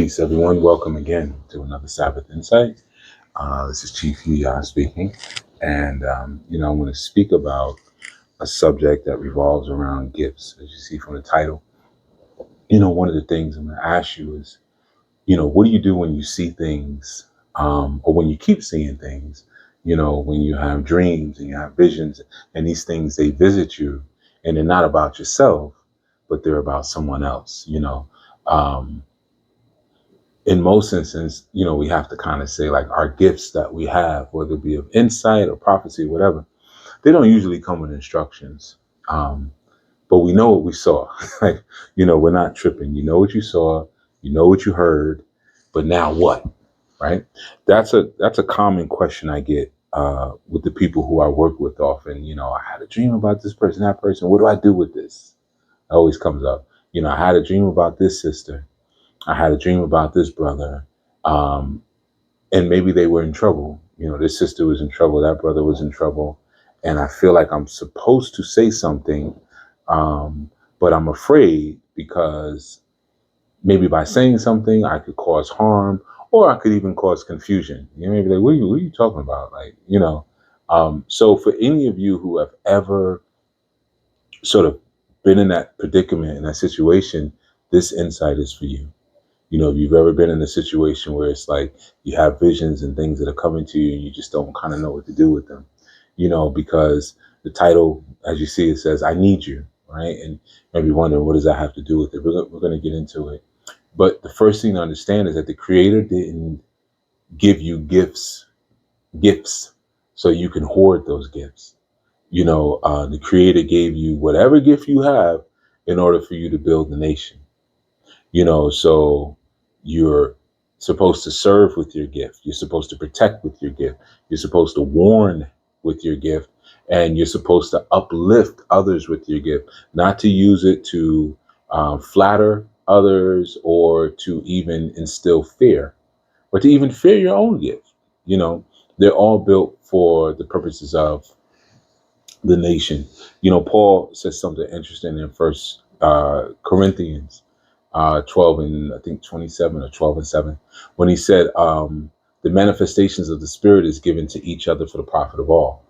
Peace, everyone. Welcome again to another Sabbath Insight. This is Chief Yuya speaking. And, I'm going to speak about a subject that revolves around gifts. As you see from the title, one of the things I'm going to ask you is, what do you do when you see things, or when you keep seeing things, when you have dreams and you have visions and these things, they visit you and they're not about yourself, but they're about someone else, in most instances, we have to kind of say like our gifts that we have, whether it be of insight or prophecy, whatever, they don't usually come with instructions. But we know what we saw. Like, we're not tripping. You know what you saw, you know what you heard, but now what? Right? That's a common question I get with the people who I work with often. I had a dream about this person, that person. What do I do with this? It always comes up. I had a dream about this sister. I had a dream about this brother, and maybe they were in trouble. This sister was in trouble, that brother was in trouble, and I feel like I'm supposed to say something, but I'm afraid because maybe by saying something I could cause harm, or I could even cause confusion. Maybe like, what are you talking about? So for any of you who have ever sort of been in that predicament, in that situation, this insight is for you. If you've ever been in a situation where it's like you have visions and things that are coming to you and you just don't kind of know what to do with them, because the title, as you see, it says, I need you, right? And maybe wondering, what does that have to do with it? We're going to get into it. But the first thing to understand is that the Creator didn't give you gifts so you can hoard those gifts. The Creator gave you whatever gift you have in order for you to build the nation. So you're supposed to serve with your gift. You're supposed to protect with your gift. You're supposed to warn with your gift. And you're supposed to uplift others with your gift, not to use it to flatter others or to even instill fear, or to even fear your own gift. They're all built for the purposes of the nation. Paul says something interesting in First Corinthians 12 and I think 27 or 12 and 7, when he said, the manifestations of the Spirit is given to each other for the profit of all.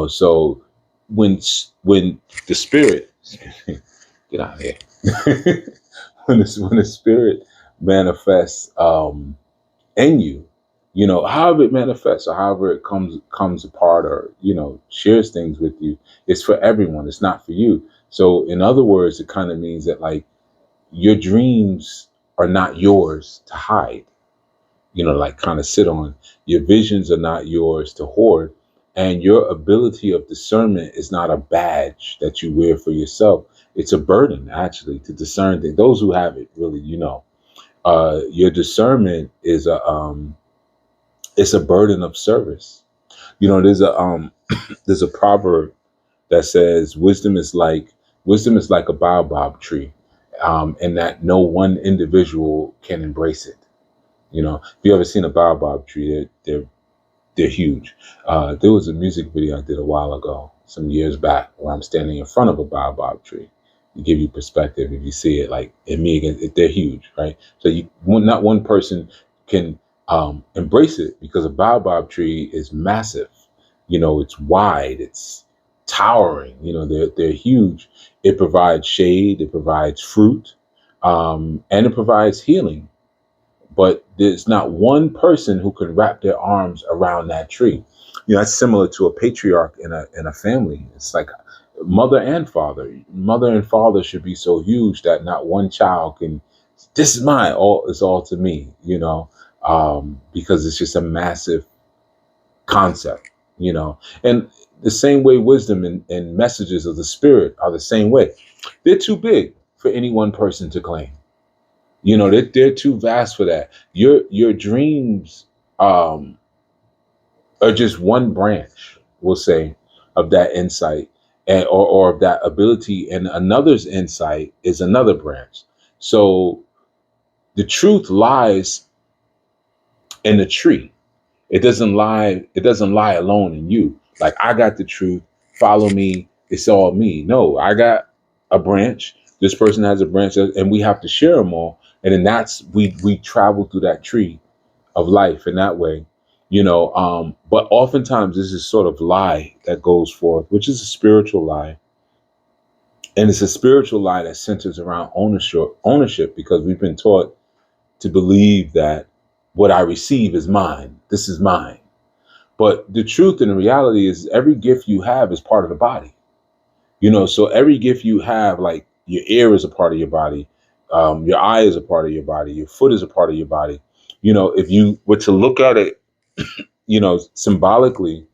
So when the Spirit, get out of here, when the Spirit manifests in you, however it manifests or however it comes apart or, shares things with you, it's for everyone. It's not for you. So in other words, it kind of means that like your dreams are not yours to hide, like kind of sit on. Your visions are not yours to hoard. And your ability of discernment is not a badge that you wear for yourself. It's a burden, actually, to discern things. Those who have it, really, your discernment is it's a burden of service. There's a there's a proverb that says wisdom is like a baobab tree, and that no one individual can embrace it. If you ever seen a baobab tree, they're huge. There was a music video I did a while ago, some years back, where I'm standing in front of a baobab tree. To give you perspective, if you see it, like in me again, they're huge, right? So not one person can embrace it, because a baobab tree is massive. It's wide, it's towering. They're huge. It provides shade, it provides fruit, and it provides healing. But there's not one person who can wrap their arms around that tree. That's similar to a patriarch in a family. It's like mother and father. Mother and father should be so huge that not one child can. This is mine. It's all to me. Because it's just a massive concept. And the same way wisdom and messages of the Spirit are the same way. They're too big for any one person to claim. They're too vast for that. Your dreams are just one branch, we'll say, of that insight, and or of that ability, and another's insight is another branch. So the truth lies in the tree. It doesn't lie alone in you. Like, I got the truth, follow me, it's all me. No, I got a branch. This person has a branch, and we have to share them all, And then that's, we travel through that tree of life in that way, but oftentimes this is sort of lie that goes forth, which is a spiritual lie. And it's a spiritual lie that centers around ownership, because we've been taught to believe that what I receive is mine. This is mine. But the truth and the reality is every gift you have is part of the body. So every gift you have, like your ear is a part of your body, your eye is a part of your body, your foot is a part of your body. If you were to look at it, symbolically,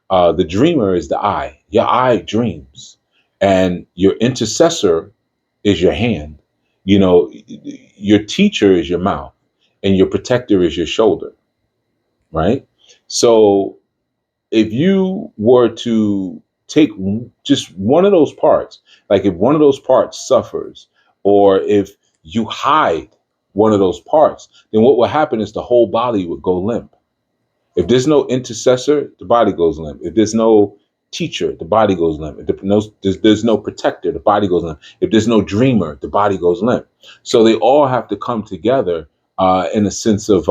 the dreamer is the eye. Your eye dreams, and your intercessor is your hand. Your teacher is your mouth, and your protector is your shoulder, right? So if you were to take just one of those parts, like if one of those parts suffers, or if you hide one of those parts, then what will happen is the whole body would go limp. If there's no intercessor, the body goes limp. If there's no teacher, the body goes limp. If there's no protector, the body goes limp. If there's no dreamer, the body goes limp. So they all have to come together in a sense of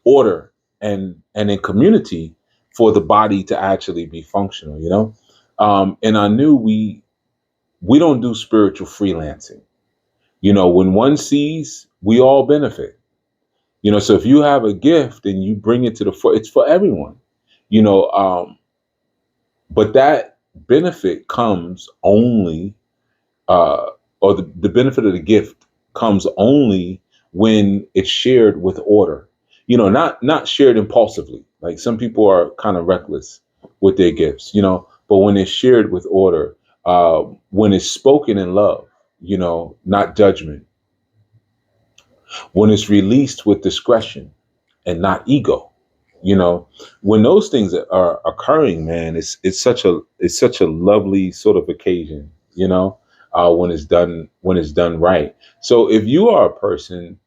order and in community for the body to actually be functional. And I knew we don't do spiritual freelancing. When one sees, we all benefit. So if you have a gift and you bring it to the front, it's for everyone. you know but that benefit comes only or the benefit of the gift comes only when it's shared with order, not shared impulsively. Like some people are kind of reckless with their gifts, but when it's shared with order, when it's spoken in love, not judgment, when it's released with discretion and not ego, when those things are occurring, man, it's such a lovely sort of occasion, when it's done right. So if you are a person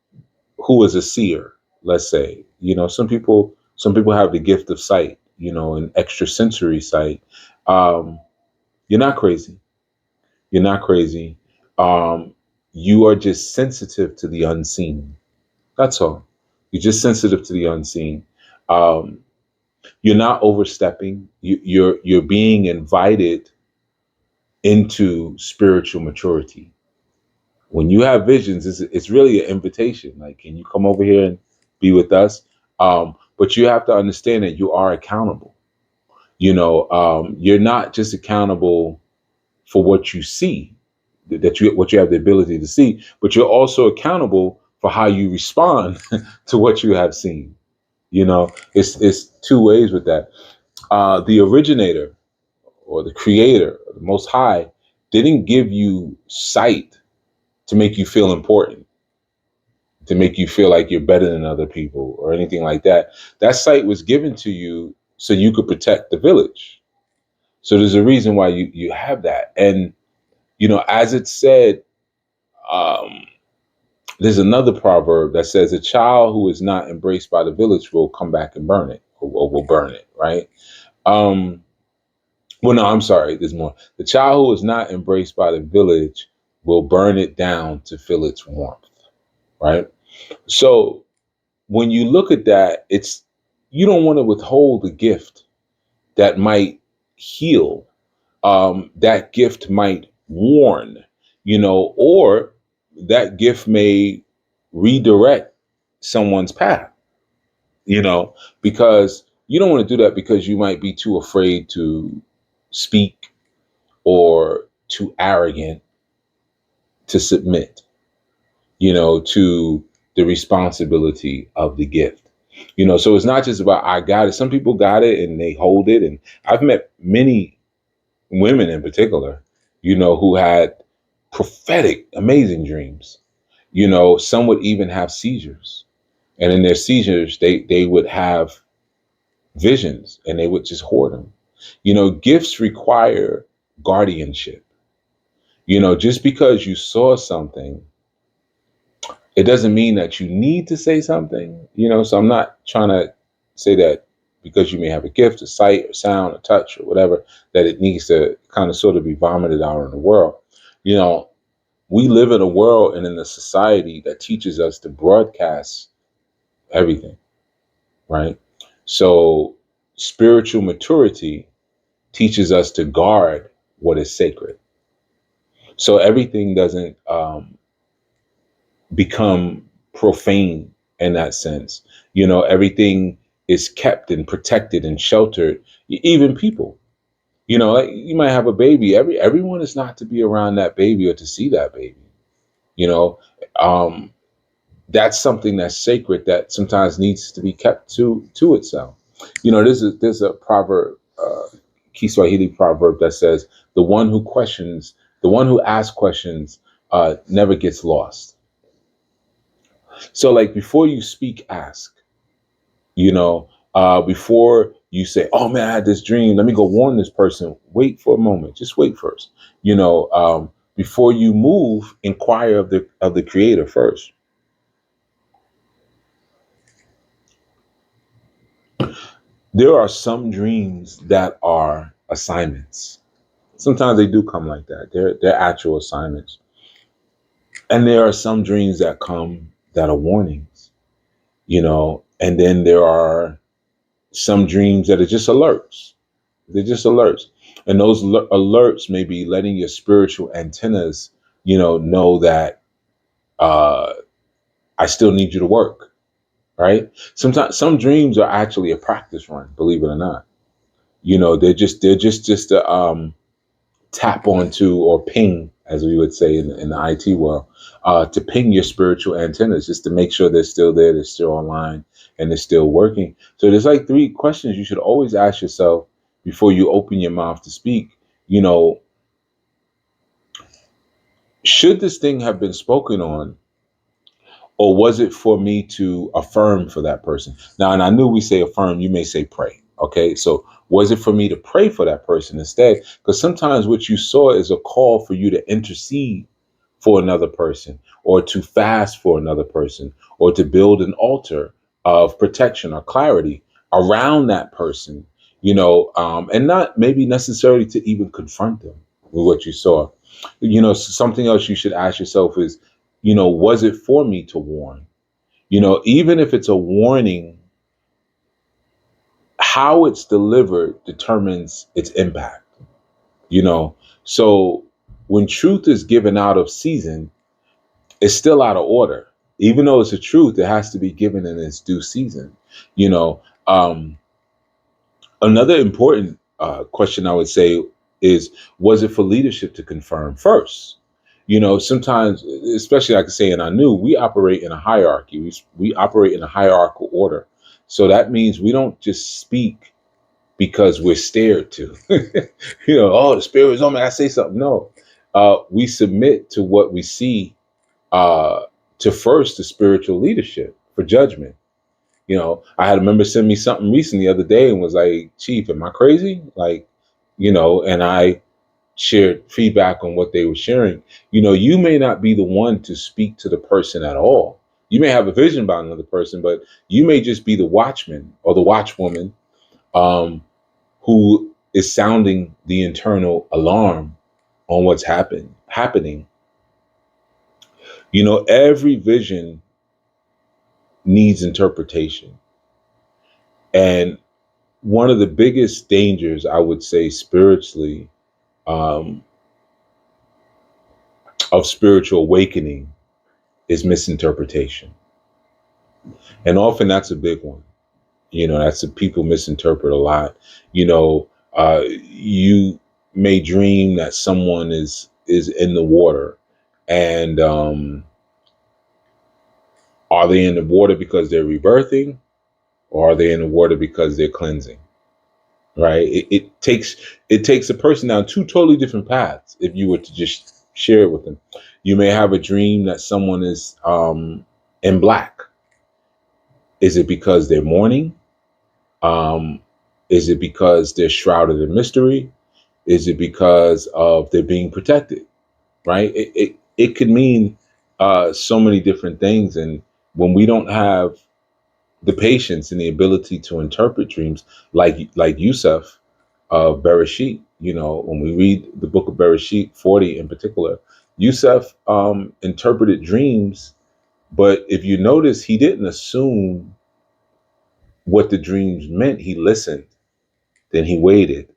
who is a seer, let's say, some people have the gift of sight, and extrasensory sight. um you're not crazy. You're not crazy. um you are just sensitive to the unseen. That's all. You're just sensitive to the unseen. um you're not overstepping. You're being invited into spiritual maturity. When you have visions, it's really an invitation. Like, can you come over here and be with us? But you have to understand that you are accountable. You're not just accountable for what you see, what you have the ability to see, but you're also accountable for how you respond to what you have seen. It's two ways with that. The originator or the creator, or the most high, didn't give you sight to make you feel important, to make you feel like you're better than other people or anything like that. That sight was given to you so you could protect the village. So there's a reason why you have that. And, as it said, um, there's another proverb that says a child who is not embraced by the village will come back and burn it, or will burn it, right? Um, Well, no, I'm sorry. There's more. The child who is not embraced by the village will burn it down to feel its warmth, right? So when you look at that, you don't want to withhold a gift that might heal, that gift might warn, or that gift may redirect someone's path, because you don't want to do that because you might be too afraid to speak or too arrogant to submit, to the responsibility of the gift. So it's not just about I got it. Some people got it and they hold it. And I've met many women in particular, who had prophetic, amazing dreams. Some would even have seizures. And in their seizures, they would have visions and they would just hoard them. Gifts require guardianship. Just because you saw something, it doesn't mean that you need to say something, so I'm not trying to say that because you may have a gift, a sight, or sound, or touch, or whatever, that it needs to kind of sort of be vomited out in the world. You know, we live in a world and in a society that teaches us to broadcast everything, right? So spiritual maturity teaches us to guard what is sacred. So everything doesn't become profane in that sense. Everything is kept and protected and sheltered, even people. Like you might have a baby. Everyone is not to be around that baby or to see that baby. You know, um, that's something that's sacred that sometimes needs to be kept to itself. There's a proverb, Kiswahili proverb that says, the one who asks questions, never gets lost. So, like, before you speak, ask. Before you say, "Oh man, I had this dream. Let me go warn this person." Wait for a moment. Just wait first. Before you move, inquire of the Creator first. There are some dreams that are assignments. Sometimes they do come like that. They're actual assignments. And there are some dreams that come that are warnings, and then there are some dreams that are just alerts. They're just alerts. And those alerts may be letting your spiritual antennas, know that I still need you to work, right? Sometimes some dreams are actually a practice run, believe it or not. They're just a tap onto or ping, as we would say in the IT world, to ping your spiritual antennas just to make sure they're still there, they're still online, and they're still working. So there's like 3 questions you should always ask yourself before you open your mouth to speak. Should this thing have been spoken on, or was it for me to affirm for that person? Now, and I knew we say affirm, you may say pray. Okay, so was it for me to pray for that person instead? Because sometimes what you saw is a call for you to intercede for another person, or to fast for another person, or to build an altar of protection or clarity around that person, and not maybe necessarily to even confront them with what you saw. Something else you should ask yourself is, was it for me to warn? Even if it's a warning, how it's delivered determines its impact, you know. So when truth is given out of season, it's still out of order. Even though it's a truth, it has to be given in its due season. You know, Another important question I would say is, was it for leadership to confirm first? Sometimes, especially like I say in ANU, we operate in a hierarchy. We operate in a hierarchical order. So that means we don't just speak because we're stared to. Oh, the spirit is on me, I say something. No, we submit to what we see, uh, to first the spiritual leadership for judgment. I had a member send me something recently the other day and was like, "Chief, am I crazy?" And I shared feedback on what they were sharing. You may not be the one to speak to the person at all. You may have a vision about another person, but you may just be the watchman or the watchwoman, who is sounding the internal alarm on what's happening. Every vision needs interpretation. And one of the biggest dangers, I would say, spiritually, um, of spiritual awakening is misinterpretation. And often that's a big one. That's a people misinterpret a lot. You may dream that someone is in the water, and are they in the water because they're rebirthing, or are they in the water because they're cleansing? Right? It takes a person down 2 totally different paths if you were to just share it with them. You may have a dream that someone is in black. Is it because they're mourning? Um, is it because they're shrouded in mystery? Is it because of they're being protected? Right? It could mean so many different things. And when we don't have the patience and the ability to interpret dreams, like Yusuf of Bereshit, when we read the book of Bereshit 40 in particular, Yusuf interpreted dreams, but if you notice, he didn't assume what the dreams meant. He listened, then he waited,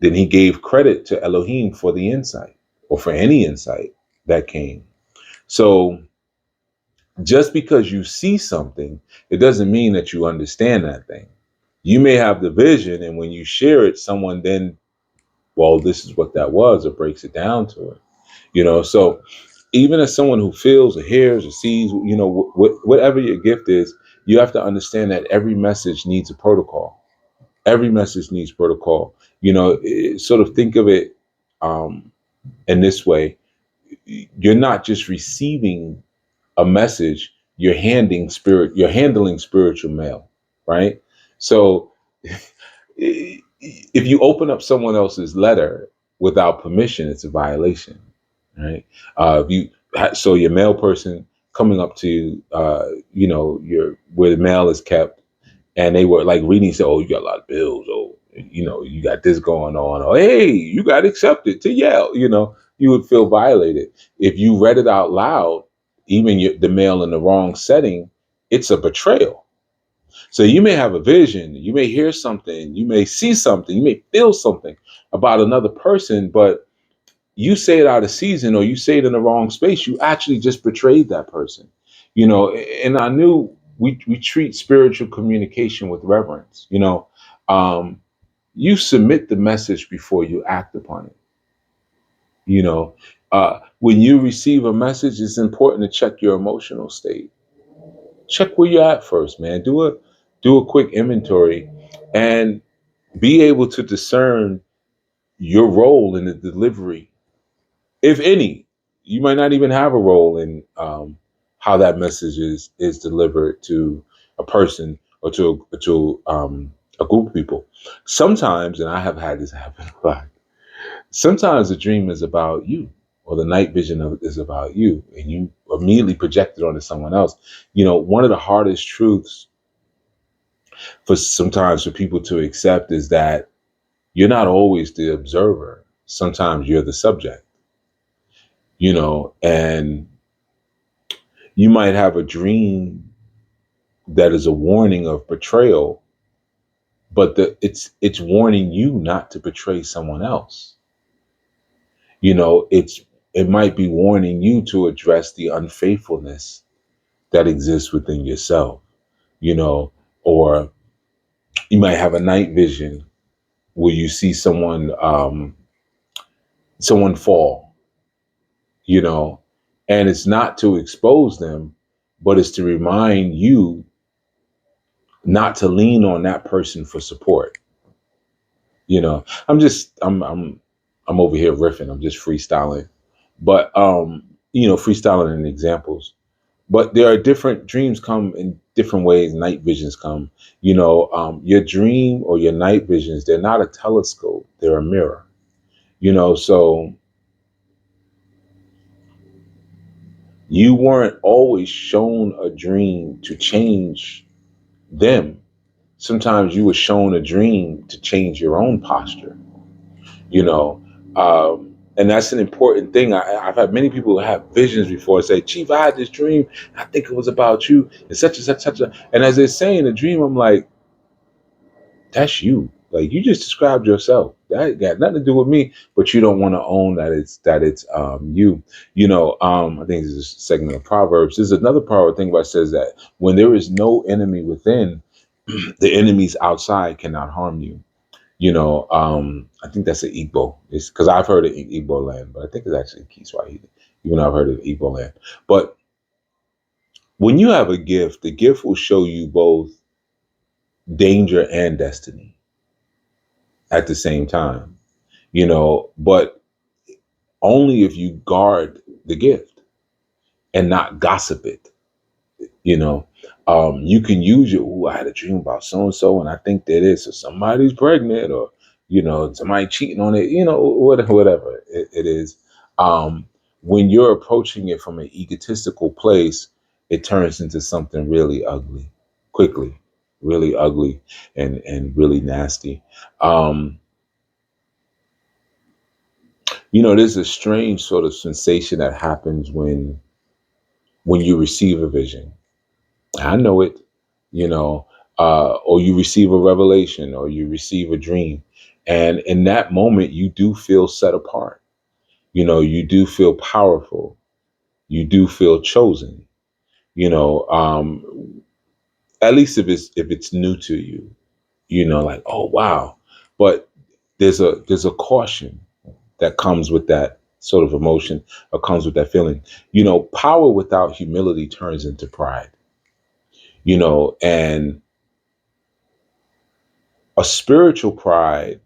then he gave credit to Elohim for the insight, or for any insight that came. So just because you see something, it doesn't mean that you understand that thing. You may have the vision, and when you share it, someone then, well, this is what that was, or breaks it down to it. So even as someone who feels or hears or sees, whatever your gift is, you have to understand that every message needs a protocol. Every message needs protocol. Sort of think of it in this way. You're not just receiving a message, you're handling spiritual mail, right? So if you open up someone else's letter without permission, it's a violation, right? If you so your mail person coming up to your where the mail is kept, and they were like reading, say, "Oh, you got a lot of bills. Oh, you got this going on. Oh, hey, you got accepted to Yale." You would feel violated if you read it out loud. Even the mail in the wrong setting, it's a betrayal. So you may have a vision, you may hear something, you may see something, you may feel something about another person, but you say it out of season or you say it in the wrong space, you actually just betrayed that person. And I knew we treat spiritual communication with reverence. Um, you submit the message before you act upon it. When you receive a message, it's important to check your emotional state. Check where you're at first, man. Do a quick inventory and be able to discern your role in the delivery, if any. You might not even have a role in how that message is delivered to a person or to a group of people. Sometimes, and I have had this happen a lot. Sometimes the dream is about you, or the night vision is about you, and you immediately project it onto someone else. One of the hardest truths for people to accept is that you're not always the observer. Sometimes you're the subject. And you might have a dream that is a warning of betrayal, but it's warning you not to betray someone else. It might be warning you to address the unfaithfulness that exists within yourself. Or you might have a night vision where you see someone fall, you know, and it's not to expose them, but it's to remind you not to lean on that person for support. I'm over here riffing. I'm just freestyling, but freestyling in examples. But there are different dreams come in different ways. Night visions come. Your dream or your night visions, they're not a telescope. They're a mirror. So you weren't always shown a dream to change them. Sometimes you were shown a dream to change your own posture. you know and that's an important thing. I've had many people who have visions before say, "Chief, I had this dream. I think it was about you and such and such, such a," and as they're saying the dream, I'm like, that's you. Like, you just described yourself. That got nothing to do with me, but you don't want to own that it's you. I think this is a segment of Proverbs. There's another proverb thing where it says that when there is no enemy within, the enemies outside cannot harm you. I think that's an Igbo. It's because I've heard it in Igbo land, but I think it's actually Kiswahili, even though I've heard it in Igbo land. But when you have a gift, the gift will show you both danger and destiny at the same time, but only if you guard the gift and not gossip it. You can use your, "Ooh, I had a dream about so and so, and I think that is, or somebody's pregnant, or somebody cheating on it, whatever it is." When you're approaching it from an egotistical place, it turns into something really ugly, quickly, really ugly, and really nasty. There's a strange sort of sensation that happens when you receive a vision. I know it, you know, or you receive a revelation or you receive a dream. And in that moment, you do feel set apart. You do feel powerful. You do feel chosen, you know, at least if it's new to you, like, oh, wow. But there's a caution that comes with that sort of emotion or comes with that feeling. Power without humility turns into pride, and a spiritual pride,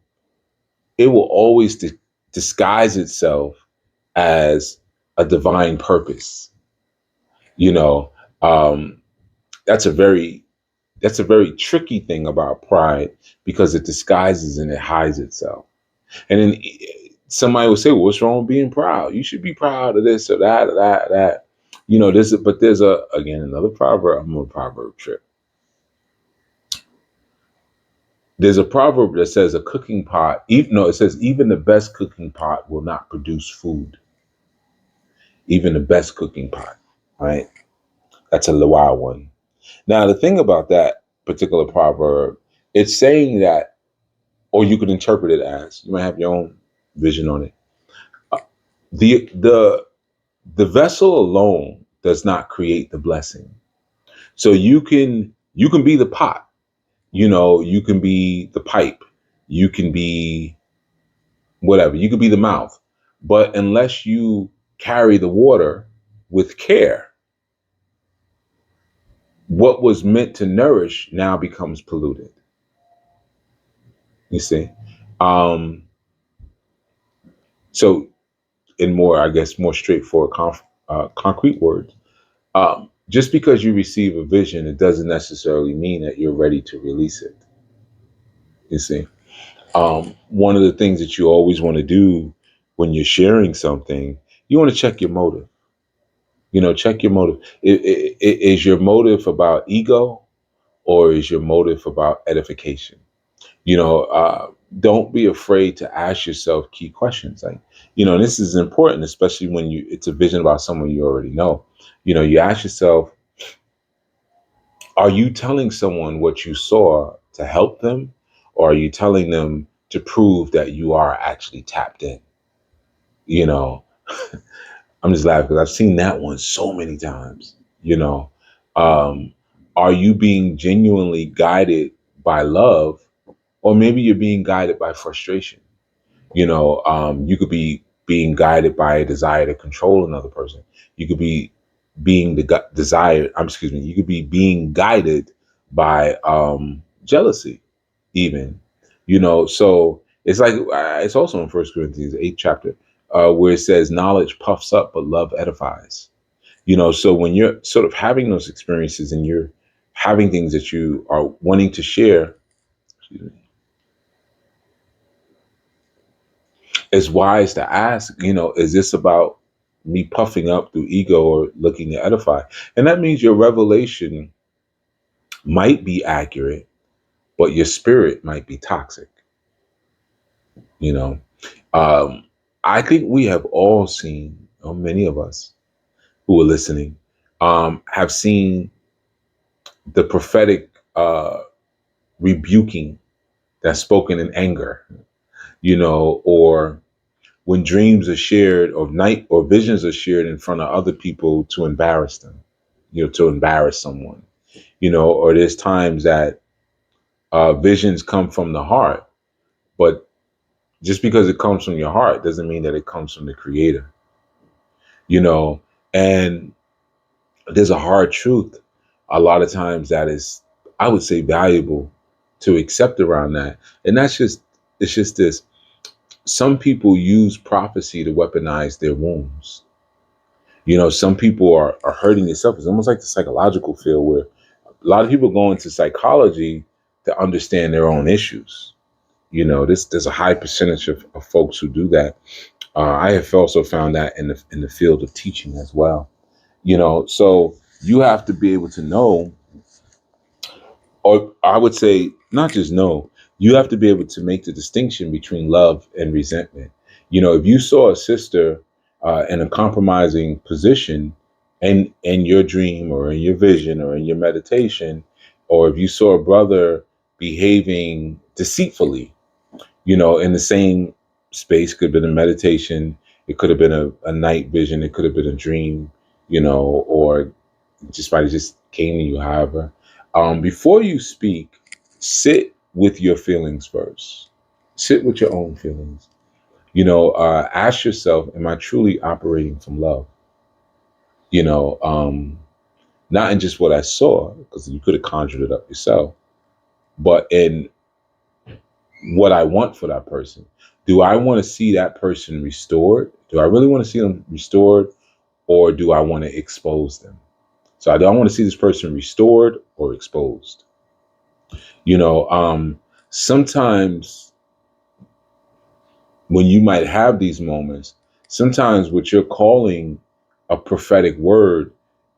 it will always disguise itself as a divine purpose. You know, um, that's a very tricky thing about pride because it disguises and it hides itself. And then somebody will say, well, what's wrong with being proud? You should be proud of this or that or that or that. There's again, another proverb. I'm on a proverb trip. There's a proverb that says a cooking pot, it says even the best cooking pot will not produce food. Even the best cooking pot, right? That's a wild one. Now, the thing about that particular proverb, it's saying that, or you could interpret it as, you might have your own vision on it. The the the vessel alone does not create the blessing. So you can be the pot, you can be the pipe, you can be whatever, you can be the mouth. But unless you carry the water with care, what was meant to nourish now becomes polluted. You see? Um, so in more, I guess, more straightforward, concrete words, just because you receive a vision, it doesn't necessarily mean that you're ready to release it. You see? One of the things that you always want to do when you're sharing something, you want to check your motive. Check your motive. Is your motive about ego or is your motive about edification? Don't be afraid to ask yourself key questions. Like, this is important, especially when it's a vision about someone you already know. You ask yourself, are you telling someone what you saw to help them? Or are you telling them to prove that you are actually tapped in? You know, I'm just laughing because I've seen that one so many times. You know, um, are you being genuinely guided by love, or maybe you're being guided by frustration? You could be being guided by a desire to control another person. You could be being desire. Excuse me. You could be being guided by jealousy, even. So it's like it's also in First Corinthians 8th chapter, where it says, "Knowledge puffs up, but love edifies." So when you're sort of having those experiences and you're having things that you are wanting to share, it's wise to ask, is this about me puffing up through ego or looking to edify? And that means your revelation might be accurate, but your spirit might be toxic. You know, um, I think we have all seen, or many of us who are listening, have seen the prophetic rebuking that's spoken in anger, or when dreams are shared or night or visions are shared in front of other people to embarrass them, to embarrass someone, or there's times that visions come from the heart, but just because it comes from your heart doesn't mean that it comes from the creator, you know, and there's a hard truth a lot of times that is, I would say, valuable to accept around that. And it's just this. Some people use prophecy to weaponize their wounds. Some people are hurting themselves. It's almost like the psychological field where a lot of people go into psychology to understand their own issues. There's a high percentage of folks who do that. I have also found that in the field of teaching as well. So you have to be able to know, or I would say not just know, you have to be able to make the distinction between love and resentment. If you saw a sister in a compromising position in your dream or in your vision or in your meditation, or if you saw a brother behaving deceitfully, in the same space, could have been a meditation, it could have been a night vision, it could have been a dream, or just might have just came to you, however. Before you speak, sit with your feelings first. Sit with your own feelings. Ask yourself, am I truly operating from love? Not in just what I saw, because you could have conjured it up yourself, but in what I want for that person. Do I want to see that person restored? Do I really want to see them restored, or do I want to expose them? So do I want to see this person restored or exposed? Sometimes when you might have these moments, sometimes what you're calling a prophetic word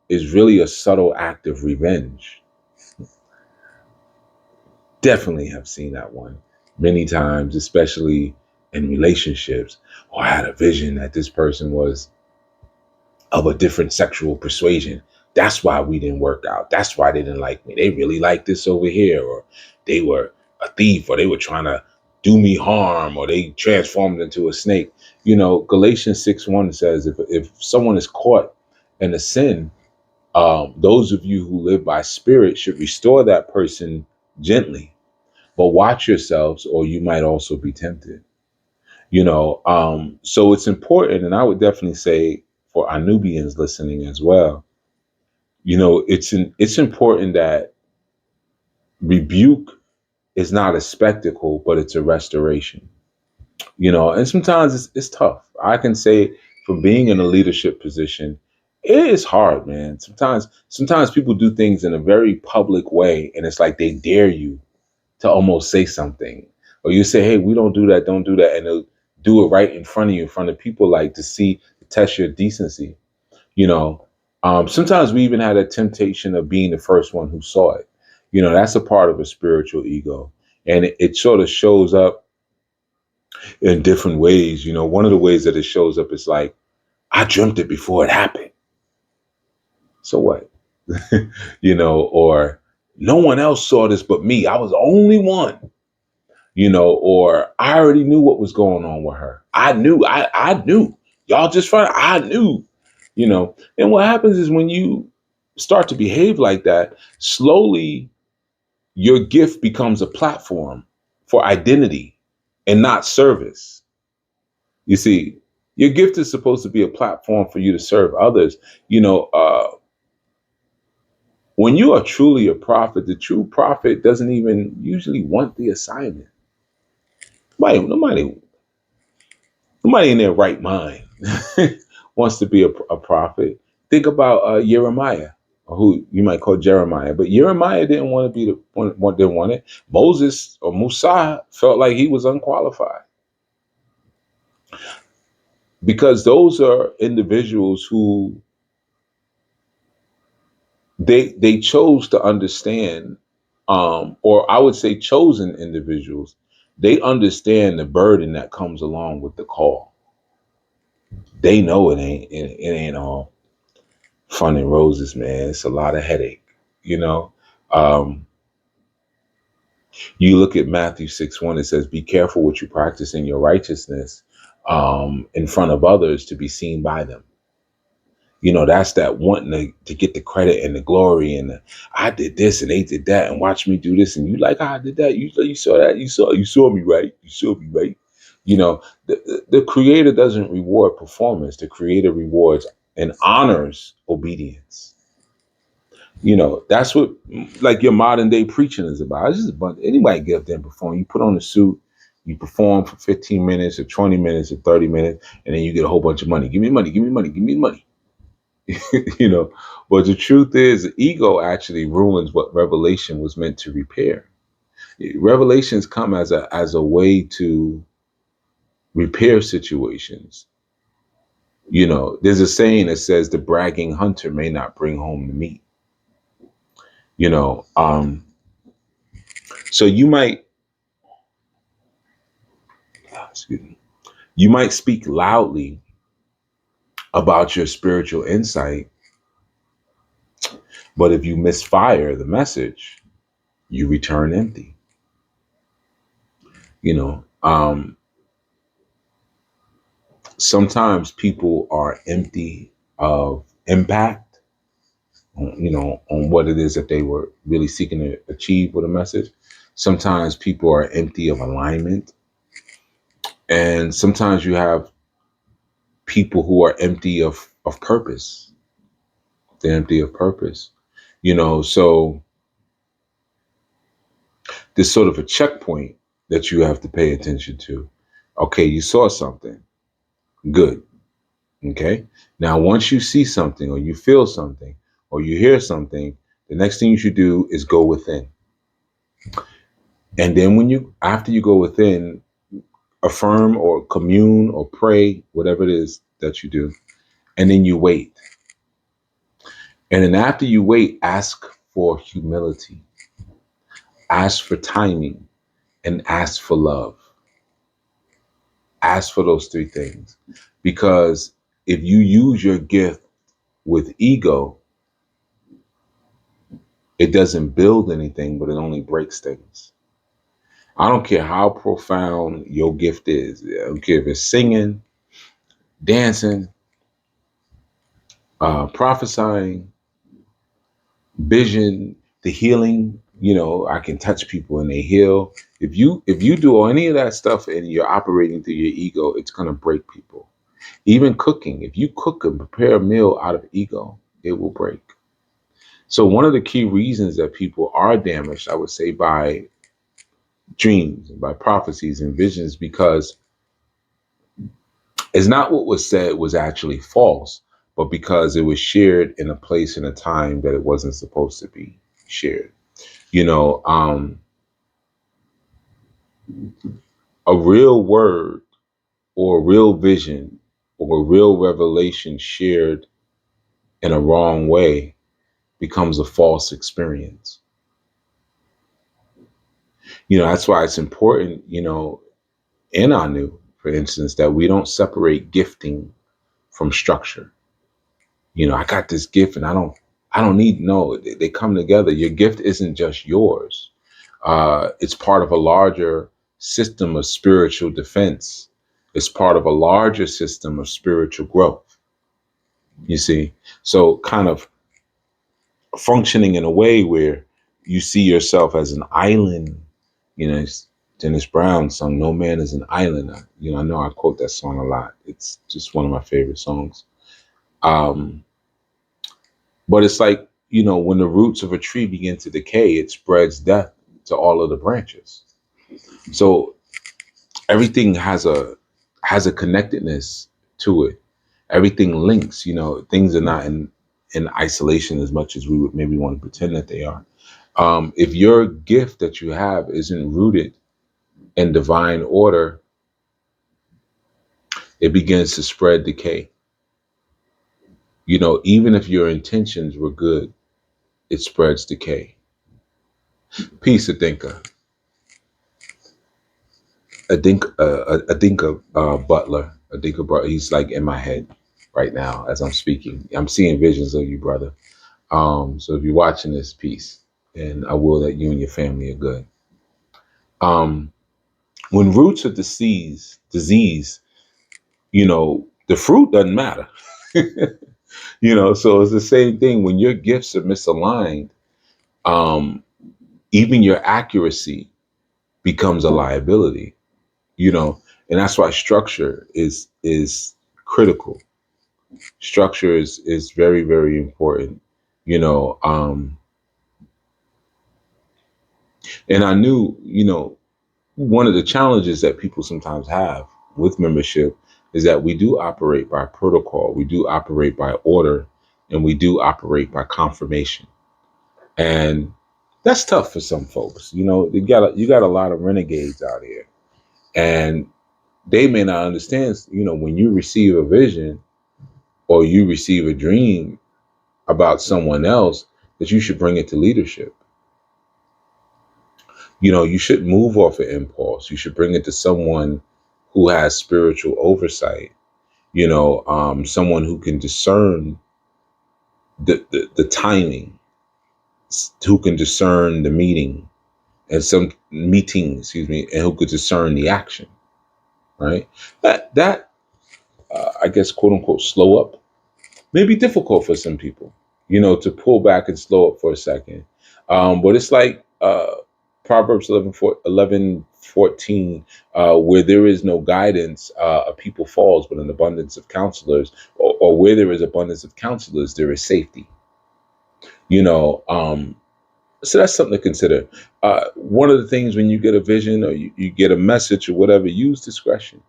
is really a subtle act of revenge. Definitely have seen that one many times, especially in relationships. I had a vision that this person was of a different sexual persuasion. That's why we didn't work out. That's why they didn't like me. They really like this over here, or they were a thief, or they were trying to do me harm, or they transformed into a snake. Galatians 6:1 says, if someone is caught in a sin, those of you who live by spirit should restore that person gently, but watch yourselves, or you might also be tempted. So it's important, and I would definitely say for our Nubians listening as well, it's important that rebuke is not a spectacle, but it's a restoration. And sometimes it's tough. I can say, from being in a leadership position, it is hard, man. Sometimes people do things in a very public way, and it's like they dare you to almost say something, or you say, hey, we don't do that, don't do that, and they'll do it right in front of you, in front of people, like to see, to test your decency. Sometimes we even had a temptation of being the first one who saw it. That's a part of a spiritual ego, and it sort of shows up in different ways. One of the ways that it shows up is like, I dreamt it before it happened, so what? Or no one else saw this but me, I was the only one. Or I already knew what was going on with her. I knew. Y'all just trying, I knew, And what happens is, when you start to behave like that, slowly your gift becomes a platform for identity and not service. You see, your gift is supposed to be a platform for you to serve others. When you are truly a prophet, the true prophet doesn't even usually want the assignment. Nobody in their right mind wants to be a prophet. Think about Jeremiah, or who you might call Jeremiah, but Jeremiah didn't want to be the one. Didn't want it. Moses or Musa felt like he was unqualified, because those are individuals who they chose to understand, or I would say chosen individuals. They understand the burden that comes along with the call. They know it ain't all fun and roses, man. It's a lot of headache, you know. Um, you look at Matthew 6:1, it says, be careful what you practice in your righteousness in front of others to be seen by them. That's that wanting to get the credit and the glory, and I did this and they did that, and watch me do this, and you like, I did that. You saw that. You saw me, right? You saw me, right? The creator doesn't reward performance. The creator rewards and honors obedience. That's what, like, your modern day preaching is about. It's just a bunch. Anybody get up there and perform. You put on a suit, you perform for 15 minutes or 20 minutes or 30 minutes, and then you get a whole bunch of money. Give me money, give me money, give me money. But the truth is, the ego actually ruins what revelation was meant to repair. Revelations come as a way to repair situations. There's a saying that says the bragging hunter may not bring home the meat. you know um so you might excuse me, You might speak loudly about your spiritual insight, but if you misfire the message, you return empty. You know, sometimes people are empty of impact, on what it is that they were really seeking to achieve with a message. Sometimes people are empty of alignment. And sometimes you have people who are empty of purpose. They're empty of purpose. So there's sort of a checkpoint that you have to pay attention to. Okay, you saw something. Good. Okay. Now, once you see something or you feel something or you hear something, the next thing you should do is go within. And then after you go within, affirm or commune or pray, whatever it is that you do, and then you wait. And then after you wait, ask for humility, ask for timing, and ask for love. Ask for those three things. Because if you use your gift with ego, it doesn't build anything, but it only breaks things. I don't care how profound your gift is. I don't care if it's singing, dancing, prophesying, vision, the healing. I can touch people and they heal. If you do any of that stuff and you're operating through your ego, it's gonna break people. Even cooking, if you cook and prepare a meal out of ego, it will break. So one of the key reasons that people are damaged, I would say, by dreams, by prophecies and visions, because it's not what was said was actually false, but because it was shared in a place and a time that it wasn't supposed to be shared. A real word or a real vision or a real revelation shared in a wrong way becomes a false experience. That's why it's important, in ANU, for instance, that we don't separate gifting from structure. I got this gift and I don't need, no, they come together. Your gift isn't just yours. It's part of a larger system of spiritual defense. It's part of a larger system of spiritual growth. You see, so kind of functioning in a way where you see yourself as an island. It's Dennis Brown's song, "No Man Is an Island." I know I quote that song a lot. It's just one of my favorite songs. Um, but it's like, when the roots of a tree begin to decay, it spreads death to all of the branches. So everything has a connectedness to it. Everything links. Things are not in isolation as much as we would maybe want to pretend that they are. If your gift that you have isn't rooted in divine order, it begins to spread decay. Even if your intentions were good, it spreads decay. Peace, Adinka. Adinka Butler. Adinka Butler. He's like in my head right now as I'm speaking. I'm seeing visions of you, brother. So if you're watching this, peace, and I will that you and your family are good. When roots are disease, the fruit doesn't matter. So it's the same thing when your gifts are misaligned. Even your accuracy becomes a liability. And that's why structure is critical. Structure is very, very important. And I knew, one of the challenges that people sometimes have with membership is that we do operate by protocol, we do operate by order, and we do operate by confirmation. And that's tough for some folks. You got a lot of renegades out here, and they may not understand, when you receive a vision or you receive a dream about someone else, that you should bring it to leadership. You should move off of impulse. You should bring it to someone who has spiritual oversight, someone who can discern the timing, who can discern the meeting and some meeting, excuse me, and who could discern the action, right? That I guess, quote unquote, slow up may be difficult for some people, to pull back and slow up for a second. But it's like Proverbs 11:14, where there is no guidance, a people falls, but an abundance of counselors, or where there is abundance of counselors, there is safety. You know, so that's something to consider. One of the things when you get a vision or you get a message or whatever, use discretion.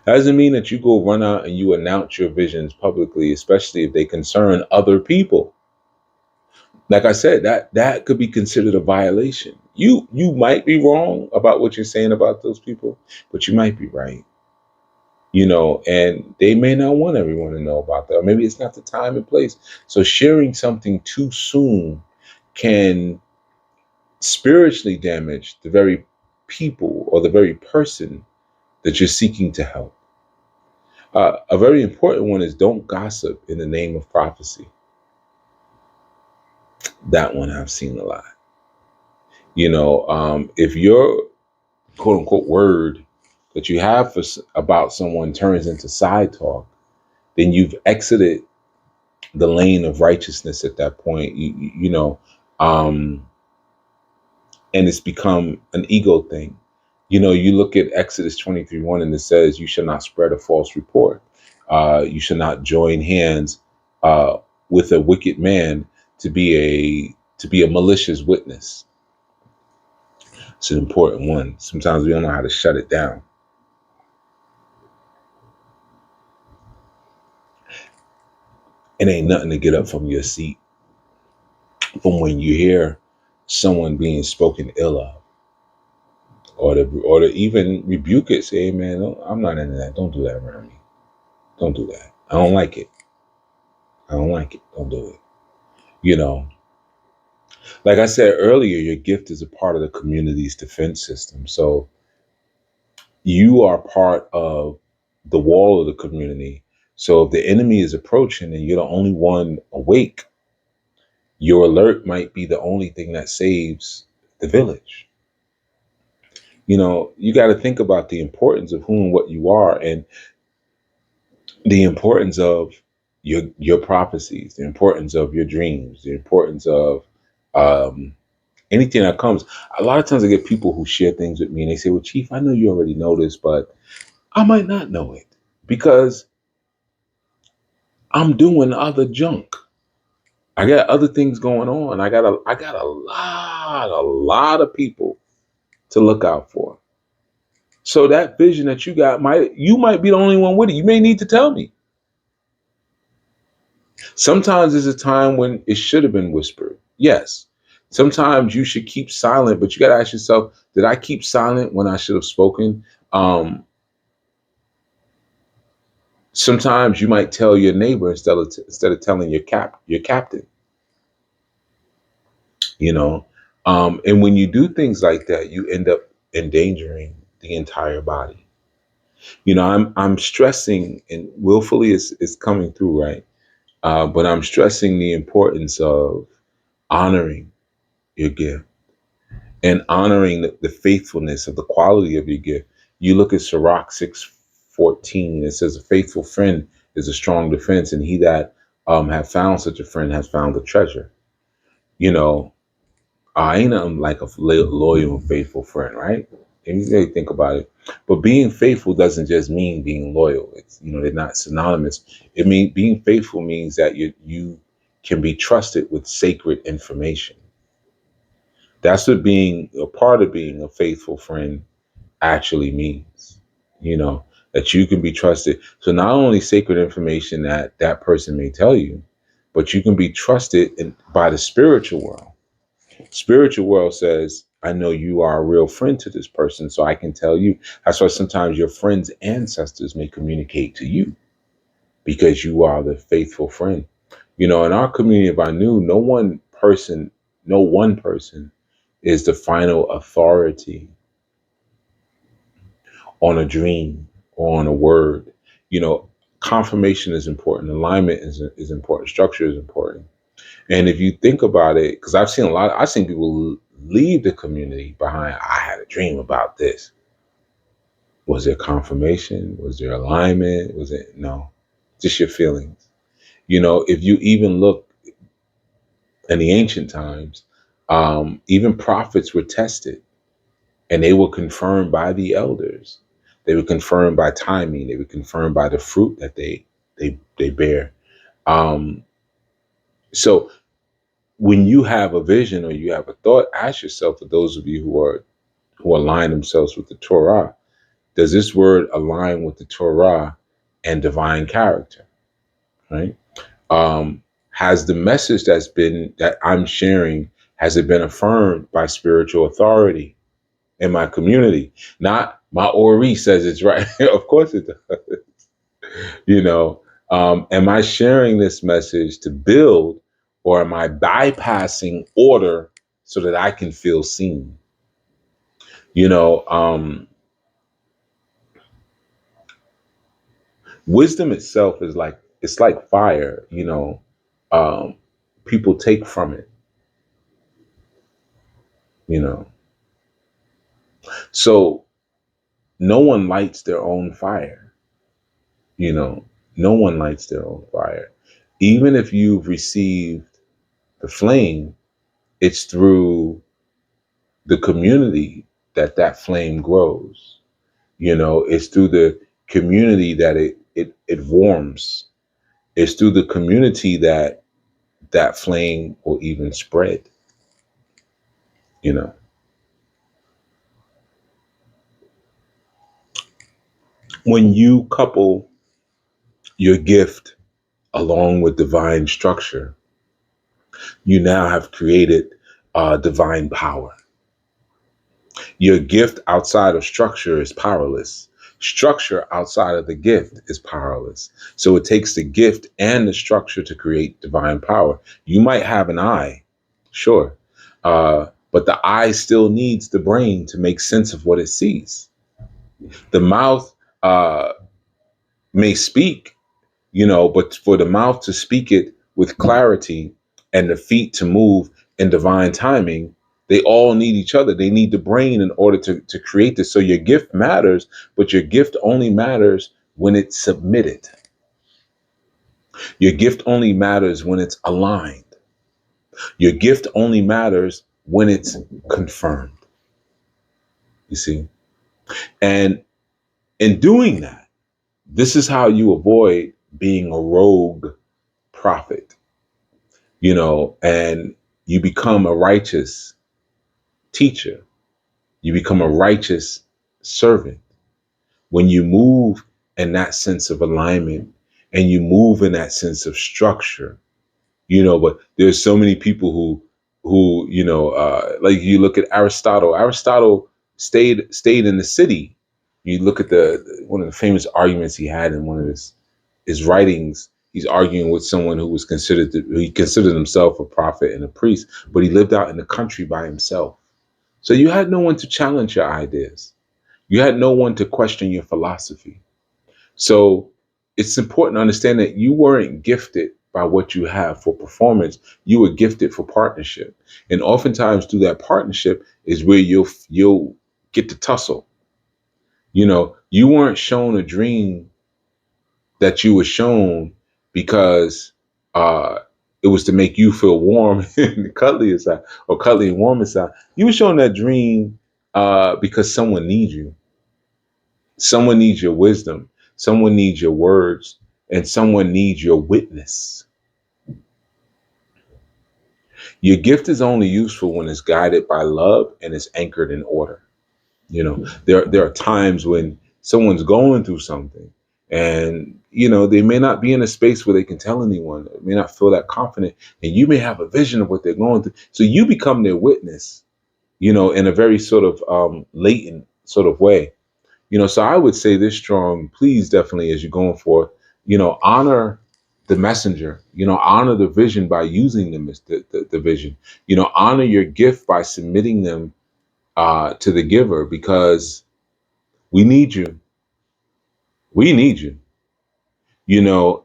That doesn't mean that you go run out and you announce your visions publicly, especially if they concern other people. Like I said, that could be considered a violation. You might be wrong about what you're saying about those people, but you might be right. And they may not want everyone to know about that. Or maybe it's not the time and place. So sharing something too soon can spiritually damage the very people or the very person that you're seeking to help. A very important one is don't gossip in the name of prophecy. That one I've seen a lot. If your quote unquote word that you have about someone turns into side talk, then you've exited the lane of righteousness at that point. And it's become an ego thing. You look at Exodus 23:1, and it says, "You shall not spread a false report. You shall not join hands with a wicked man to be a malicious witness." It's an important one. Sometimes we don't know how to shut it down. It ain't nothing to get up from your seat from when you hear someone being spoken ill of, or to even rebuke it. Say, "Hey, man, I'm not into that. Don't do that around me. Don't do that. I don't like it. I don't like it. Don't do it." You know, like I said earlier, your gift is a part of the community's defense system. So you are part of the wall of the community. So if the enemy is approaching and you're the only one awake, your alert might be the only thing that saves the village. You got to think about the importance of who and what you are, and the importance of your prophecies, the importance of your dreams, the importance of um, anything that comes. A lot of times I get people who share things with me and they say, "Well, Chief, I know you already know this, but I might not know it because I'm doing other junk. I got other things going on. I got a lot of people to look out for." So that vision that you might be the only one with it. You may need to tell me. Sometimes there's a time when it should have been whispered. Yes. Sometimes you should keep silent, but you got to ask yourself, did I keep silent when I should have spoken? Sometimes you might tell your neighbor instead of telling your captain, you know. And when you do things like that, you end up endangering the entire body. I'm stressing, and willfully is coming through, right? But I'm stressing the importance of honoring your gift and honoring the faithfulness of the quality of your gift. You look at Sirach 6:14. It says, "A faithful friend is a strong defense, and he that have found such a friend has found a treasure." You know, I ain't nothing like a loyal and faithful friend, right? And you really think about it. But being faithful doesn't just mean being loyal. They're not synonymous. Being faithful means that you can be trusted with sacred information. That's what being a part of being a faithful friend actually means. That you can be trusted. So not only sacred information that person may tell you, but you can be trusted by the spiritual world. Spiritual world says, "I know you are a real friend to this person, so I can tell you." That's why sometimes your friend's ancestors may communicate to you because you are the faithful friend. In our community of ANU, no one person is the final authority on a dream or on a word. You know, confirmation is important. Alignment is important. Structure is important. And if you think about it, because I've seen people leave the community behind, I had a dream about this. Was there confirmation? Was there alignment? Was it no? Just your feelings. You know, if you even look in the ancient times, even prophets were tested and they were confirmed by the elders. They were confirmed by timing. They were confirmed by the fruit that they bear. Um, so when you have a vision or you have a thought, ask yourself, for those of you who align themselves with the Torah, does this word align with the Torah and divine character? Right? Has the message that I'm sharing, has it been affirmed by spiritual authority in my community? Not my Ori says it's right. Of course it does. You know, am I sharing this message to build, or am I bypassing order so that I can feel seen? You know, wisdom itself is like, it's like fire. You know, um, people take from it. You know, so no one lights their own fire. You know, no one lights their own fire. Even if you've received the flame, it's through the community that that flame grows. You know, it's through the community that it warms. It's through the community that that flame will even spread. You know, when you couple your gift along with divine structure, you now have created divine power. Your gift outside of structure is powerless. Structure outside of the gift is powerless. So it takes the gift and the structure to create divine power. You might have an eye, sure, but the eye still needs the brain to make sense of what it sees. The mouth uh, may speak, you know, but for the mouth to speak it with clarity and the feet to move in divine timing, they all need each other. They need the brain in order to create this. So your gift matters, but your gift only matters when it's submitted. Your gift only matters when it's aligned. Your gift only matters when it's confirmed. You see? And in doing that, this is how you avoid being a rogue prophet, you know, and you become a righteous teacher. You become a righteous servant when you move in that sense of alignment and you move in that sense of structure, you know. But there's so many people who, you know, like you look at Aristotle. Aristotle stayed in the city. You look at the one of the famous arguments he had in one of his writings. He's arguing with someone who was he considered himself a prophet and a priest, but he lived out in the country by himself. So you had no one to challenge your ideas. You had no one to question your philosophy. So it's important to understand that you weren't gifted by what you have for performance. You were gifted for partnership. And oftentimes through that partnership is where you'll get to tussle. You know, you weren't shown a dream that you were shown because it was to make you feel warm and cuddly inside, or cuddly and warm inside. You were shown that dream because someone needs you. Someone needs your wisdom. Someone needs your words, and someone needs your witness. Your gift is only useful when it's guided by love and it's anchored in order. You know, there are times when someone's going through something, and you know they may not be in a space where they can tell anyone. They may not feel that confident, and you may have a vision of what they're going through. So you become their witness. You know, in a very sort of latent sort of way. You know, so I would say this strong, please, definitely, as you're going forth, you know, honor the messenger, you know, honor the vision by using them as the vision, you know, honor your gift by submitting them to the giver, because We need you. We need you.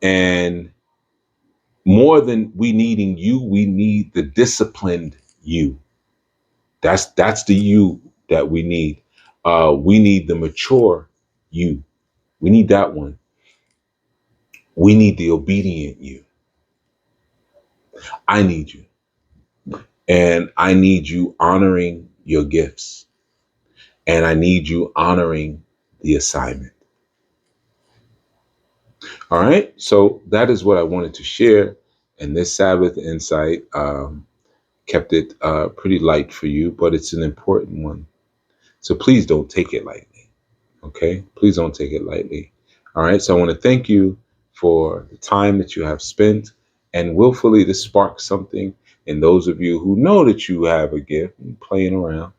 And more than we needing you, we need the disciplined you. That's the you that we need. We need the mature you. We need that one. We need the obedient you. I need you. And I need you honoring your gifts. And I need you honoring the assignment. All right. So that is what I wanted to share. And this Sabbath insight kept it pretty light for you, but it's an important one. So please don't take it lightly. Okay. Please don't take it lightly. All right. So I want to thank you for the time that you have spent, and willfully this sparks something in those of you who know that you have a gift and playing around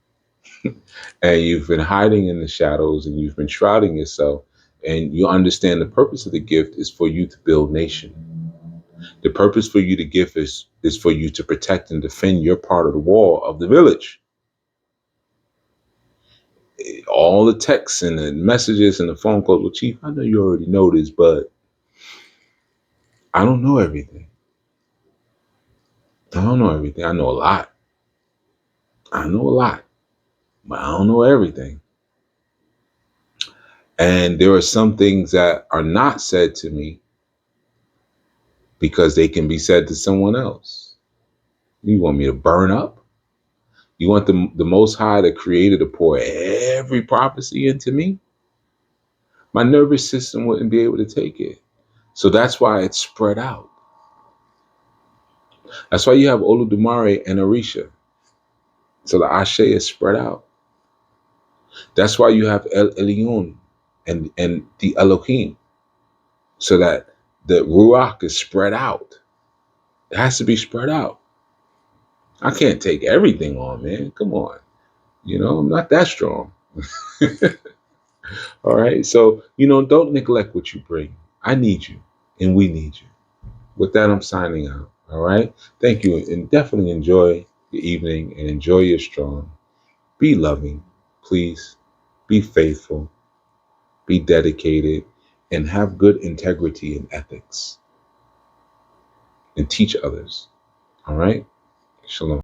and you've been hiding in the shadows and you've been shrouding yourself, and you understand the purpose of the gift is for you to build nation. The purpose for you to give is for you to protect and defend your part of the wall of the village. All the texts and the messages and the phone calls, well, Chief, I know you already know this, but I don't know everything. I don't know everything. I know a lot. I know a lot, but I don't know everything. And there are some things that are not said to me because they can be said to someone else. You want me to burn up? You want the Most High, the Creator, to pour every prophecy into me? My nervous system wouldn't be able to take it. So that's why it's spread out. That's why you have Oludumare and Orisha. So the Ashe is spread out. That's why you have El Elyon and the Elohim. So that the Ruach is spread out. It has to be spread out. I can't take everything on, man. Come on. I'm not that strong. All right. So, don't neglect what you bring. I need you and we need you. With that, I'm signing out. All right. Thank you. And definitely enjoy your evening and enjoy your strong. Be loving, please. Be faithful. Be dedicated and have good integrity and ethics and teach others. All right. Shalom.